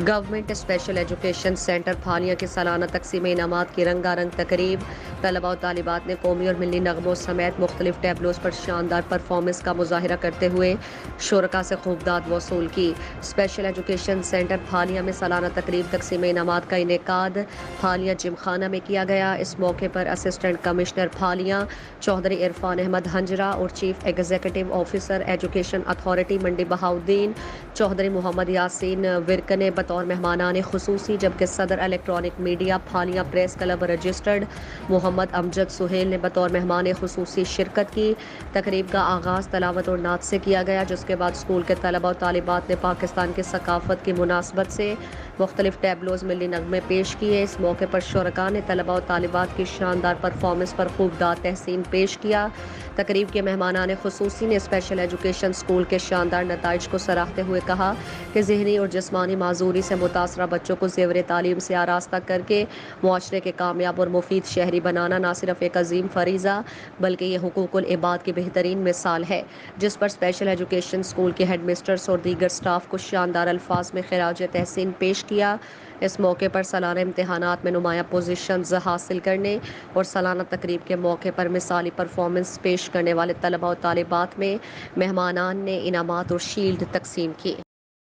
Government special education centre پھالیاں کی سالانہ تقسیم انعامات کی رنگا رنگ تقریب۔ طلباء و طالبات نے قومی اور ملی نغموں سمیت مختلف ٹیبلوز پر شاندار پرفارمنس کا مظاہرہ کرتے ہوئے شرکاء سے خوب داد وصول کی۔ اسپیشل ایجوکیشن سینٹر پھالیاں میں سالانہ تقریب تقسیم انعامات کا انعقاد پھالیاں جم خانہ میں کیا گیا۔ اس موقع پر اسسٹنٹ کمشنر پھالیاں چودھری عرفان احمد ہنجرا اور chief executive officer education authority Mandi Bahauddin Chaudhry Muhammad Yasin Virk نے بطور مہمانان خصوصی، جبکہ صدر electronic media Phalia press club registered Muhammad Amjad Sohail نے بطور مہمان خصوصی شرکت کی۔ تقریب کا آغاز تلاوت اور نعت سے کیا گیا، جس کے بعد اسکول کے طلباء و طالبات نے پاکستان کی ثقافت کی مناسبت سے مختلف ٹیبلوز ملی نغمے پیش کیے۔ اس موقع پر شرکاء نے طلباء و طالبات کی شاندار پرفارمنس پر خوب داد تحسین پیش کیا۔ تقریب کے مہمانان خصوصی نے اسپیشل ایجوکیشن اسکول کے شاندار نتائج کو سراہتے ہوئے کہا کہ ذہنی اور جسمانی معذوری سے متاثرہ بچوں کو زیور تعلیم سے آراستہ کر کے معاشرے کے کامیاب اور مفید شہری بنانا نہ صرف ایک عظیم فریضہ بلکہ یہ حقوق العباد کی بہترین مثال ہے، جس پر اسپیشل ایجوکیشن اسکول کے ہیڈ مسٹرز اور دیگر اسٹاف کو شاندار الفاظ میں خراج تحسین پیش کیا۔ اس موقع پر سالانہ امتحانات میں نمایاں پوزیشنز حاصل کرنے اور سالانہ تقریب کے موقع پر مثالی پرفارمنس پیش کرنے والے طلباء و طالبات میں مہمانان نے انعامات اور شیلڈ تقسیم کیے۔